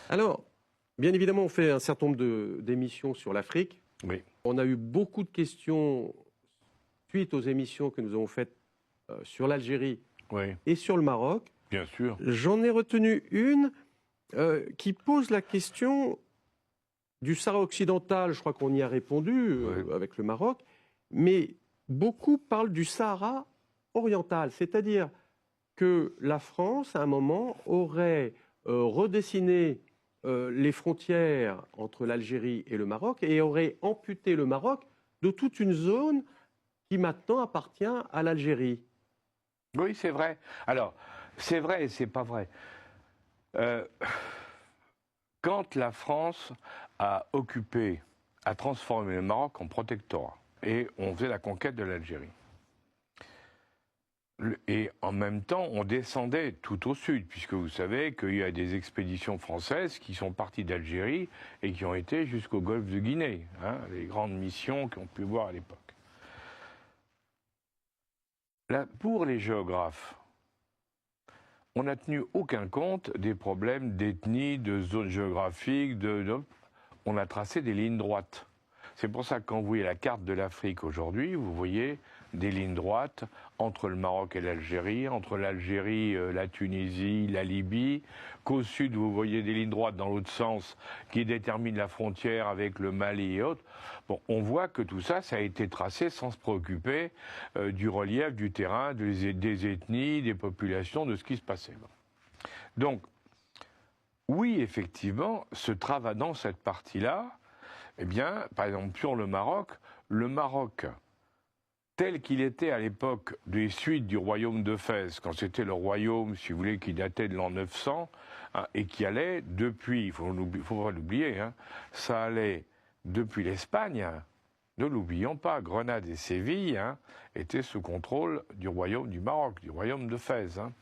Alors, bien évidemment, on fait un certain nombre d'émissions sur l'Afrique. Oui. On a eu beaucoup de questions suite aux émissions que nous avons faites sur l'Algérie Oui, et sur le Maroc. bien sûr. J'en ai retenu une qui pose la question du Sahara occidental. Je crois qu'on y a répondu Oui. avec le Maroc. Mais beaucoup parlent du Sahara oriental, c'est-à-dire que la France, à un moment, aurait redessiné les frontières entre l'Algérie et le Maroc et aurait amputé le Maroc de toute une zone qui maintenant appartient à l'Algérie. Oui, c'est vrai. Alors, c'est vrai et c'est pas vrai. Euh, Quand la France a occupé, a transformé le Maroc en protectorat, et on faisait la conquête de l'Algérie. Et en même temps, on descendait tout au sud, puisque vous savez qu'il y a des expéditions françaises qui sont parties d'Algérie et qui ont été jusqu'au golfe de Guinée, hein, les grandes missions qu'on peut voir à l'époque. Là, pour les géographes, on n'a tenu aucun compte des problèmes d'ethnie, de zones géographiques, on a tracé des lignes droites. C'est pour ça que quand vous voyez la carte de l'Afrique aujourd'hui, vous voyez des lignes droites entre le Maroc et l'Algérie, entre l'Algérie, la Tunisie, la Libye, qu'au sud vous voyez des lignes droites dans l'autre sens qui déterminent la frontière avec le Mali et autres. Bon, on voit que tout ça, ça a été tracé sans se préoccuper du relief, du terrain, des ethnies, des populations, de ce qui se passait. Donc, oui, effectivement, ce travaillant cette partie-là, eh bien, par exemple, sur le Maroc, tel qu'il était à l'époque des suites du royaume de Fès, quand c'était le royaume, si vous voulez, qui datait de l'an 900, hein, et qui allait depuis, il faut pas l'oublier, hein, ça allait depuis l'Espagne, ne l'oublions pas, Grenade et Séville hein, étaient sous contrôle du royaume du Maroc, du royaume de Fès, hein,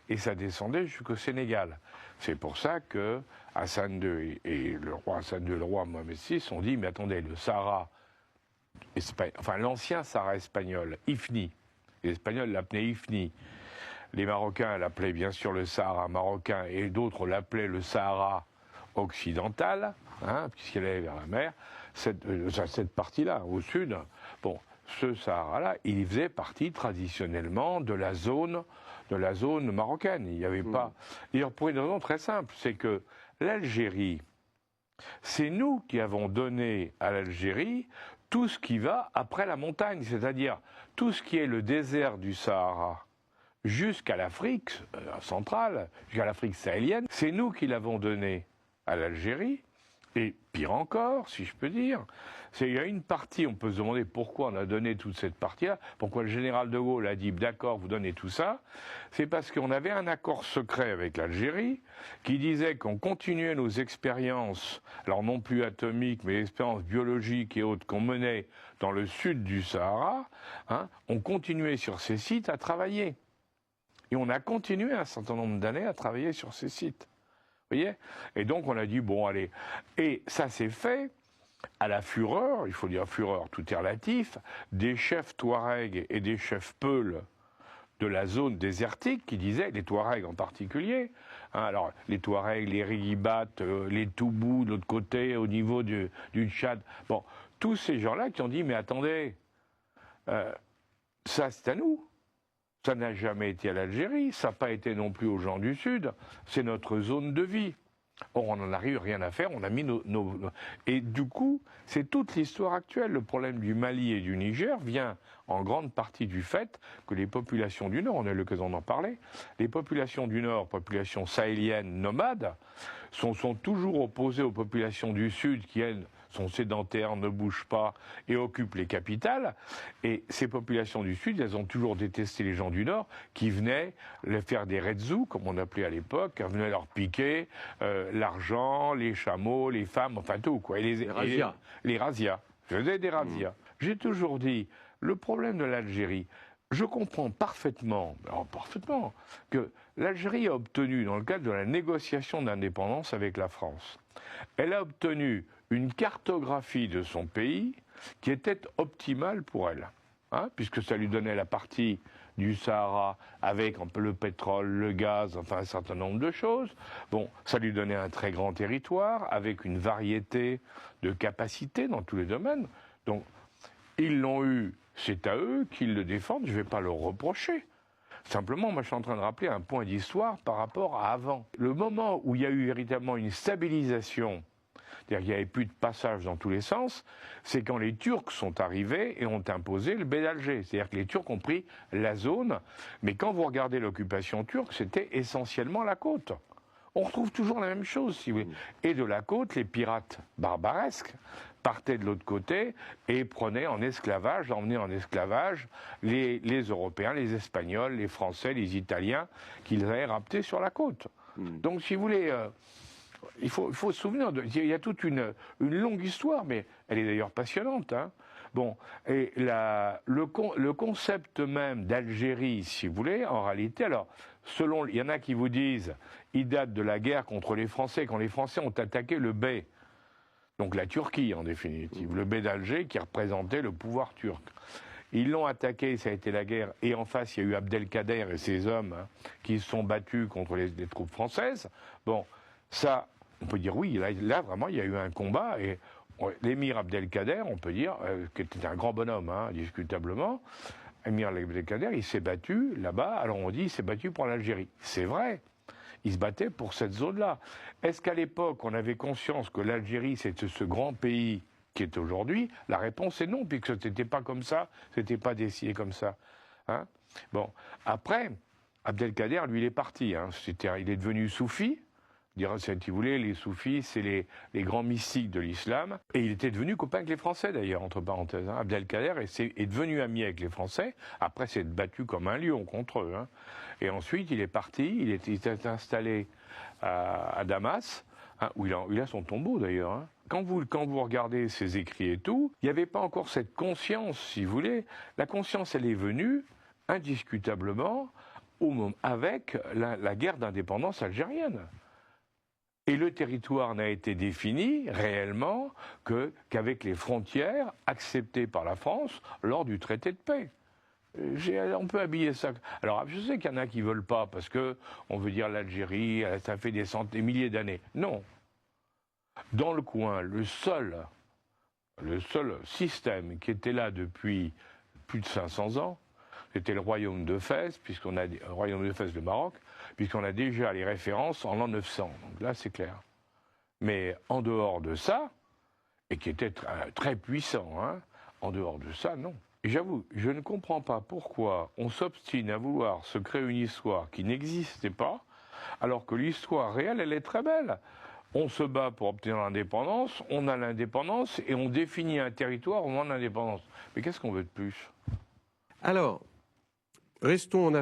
et ça descendait jusqu'au Sénégal. C'est pour ça que Hassan II et le roi Hassan II et le roi Mohamed VI ont dit, mais attendez, le Sahara, enfin l'ancien Sahara espagnol, Ifni, les Espagnols l'appelaient Ifni, les Marocains l'appelaient bien sûr le Sahara marocain et d'autres l'appelaient le Sahara occidental, hein, puisqu'elle est vers la mer, cette partie-là, au sud, bon, ce Sahara-là, il faisait partie traditionnellement de la zone marocaine. Il n'y avait pas. D'ailleurs, pour une raison très simple, c'est que l'Algérie, c'est nous qui avons donné à l'Algérie tout ce qui va après la montagne, c'est-à-dire tout ce qui est le désert du Sahara jusqu'à l'Afrique centrale, jusqu'à l'Afrique sahélienne, c'est nous qui l'avons donné à l'Algérie. Et pire encore, si je peux dire, il y a une partie, on peut se demander pourquoi on a donné toute cette partie-là, pourquoi le général de Gaulle a dit d'accord, vous donnez tout ça, c'est parce qu'on avait un accord secret avec l'Algérie qui disait qu'on continuait nos expériences, alors non plus atomiques, mais expériences biologiques et autres qu'on menait dans le sud du Sahara, hein, on continuait sur ces sites à travailler. Et on a continué un certain nombre d'années à travailler sur ces sites. Vous voyez ? Et donc on a dit, bon allez, et ça s'est fait à la fureur, il faut dire fureur, tout est relatif, des chefs Touaregs et des chefs Peuls de la zone désertique qui disaient, les Touaregs en particulier, hein, alors les Touaregs, les Rigibat, les Toubous de l'autre côté, au niveau du Tchad, bon, tous ces gens-là qui ont dit, mais attendez, ça c'est à nous. Ça n'a jamais été à l'Algérie, ça n'a pas été non plus aux gens du Sud, c'est notre zone de vie. Or, on n'en arrive rien à faire, on a mis Et du coup, c'est toute l'histoire actuelle. Le problème du Mali et du Niger vient en grande partie du fait que les populations du Nord, on a eu l'occasion d'en parler, les populations du Nord, populations sahéliennes nomades, sont toujours opposées aux populations du Sud qui, elles, sont sédentaires, ne bougent pas et occupent les capitales. Et ces populations du Sud, elles ont toujours détesté les gens du Nord qui venaient les faire des redzous, comme on appelait à l'époque, qui venaient leur piquer l'argent, les chameaux, les femmes, enfin tout, quoi. Et Les razzias. Les razzias. Je faisais des razzias. J'ai toujours dit, le problème de l'Algérie, je comprends parfaitement, que l'Algérie a obtenu, dans le cadre de la négociation d'indépendance avec la France, elle a obtenu une cartographie de son pays qui était optimale pour elle, hein, puisque ça lui donnait la partie du Sahara, avec un peu le pétrole, le gaz, enfin un certain nombre de choses. Bon, ça lui donnait un très grand territoire, avec une variété de capacités dans tous les domaines. Donc, ils l'ont eu, c'est à eux qu'ils le défendent, je ne vais pas leur reprocher. Simplement, moi je suis en train de rappeler un point d'histoire par rapport à avant. Le moment où il y a eu véritablement une stabilisation, c'est-à-dire qu'il n'y avait plus de passage dans tous les sens, c'est quand les Turcs sont arrivés et ont imposé le Bey d'Alger. C'est-à-dire que les Turcs ont pris la zone, mais quand vous regardez l'occupation turque, c'était essentiellement la côte. On retrouve toujours la même chose, si vous voulez. Et de la côte, les pirates barbaresques partaient de l'autre côté et prenaient en esclavage, emmenaient en esclavage les Européens, les Espagnols, les Français, les Italiens qu'ils avaient raptés sur la côte. Donc, si vous voulez, il faut se souvenir, il y a toute une longue histoire, mais elle est d'ailleurs passionnante. Hein. Bon, et le concept même d'Algérie, si vous voulez, en réalité, alors, il y en a qui vous disent, il date de la guerre contre les Français, quand les Français ont attaqué le Bey, donc la Turquie en définitive, le Bey d'Alger qui représentait le pouvoir turc. Ils l'ont attaqué, ça a été la guerre, et en face il y a eu Abdelkader et ses hommes qui se sont battus contre les troupes françaises. Bon, ça, on peut dire oui, là vraiment il y a eu un combat, et l'émir Abdelkader, on peut dire, qui était un grand bonhomme, indiscutablement, l'émir Abdelkader, il s'est battu là-bas, alors on dit il s'est battu pour l'Algérie. C'est vrai. Il se battait pour cette zone-là. Est-ce qu'à l'époque, on avait conscience que l'Algérie, c'était ce grand pays qui est aujourd'hui? La réponse est non, puisque ce n'était pas comme ça, ce n'était pas décidé comme ça. Hein, bon, après, Abdelkader, lui, il est parti. Hein. Il est devenu soufi. Si vous voulez, les soufis, c'est les grands mystiques de l'islam. Et il était devenu copain avec les Français, d'ailleurs, entre parenthèses. Hein. Abdelkader est devenu ami avec les Français, après s'être battu comme un lion contre eux. Hein. Et ensuite, il est parti, il était installé à Damas, hein, où il a son tombeau, d'ailleurs. Hein. Quand vous regardez ses écrits et tout, il n'y avait pas encore cette conscience, si vous voulez. La conscience, elle est venue, indiscutablement, avec la guerre d'indépendance algérienne. Et le territoire n'a été défini réellement qu'avec les frontières acceptées par la France lors du traité de paix. On peut habiller ça. Alors, je sais qu'il y en a qui ne veulent pas, parce qu'on veut dire l'Algérie, ça fait des milliers d'années. Non. Dans le coin, le seul système qui était là depuis plus de 500 ans, c'était le royaume de Fès, le royaume de Fès de Maroc, puisqu'on a déjà les références en l'an 900. Donc là, c'est clair. Mais en dehors de ça, et qui était très puissant, hein, en dehors de ça, non. Et j'avoue, je ne comprends pas pourquoi on s'obstine à vouloir se créer une histoire qui n'existait pas, alors que l'histoire réelle, elle est très belle. On se bat pour obtenir l'indépendance, on a l'indépendance, et on définit un territoire au moment de l'indépendance. Mais qu'est-ce qu'on veut de plus? Alors, restons en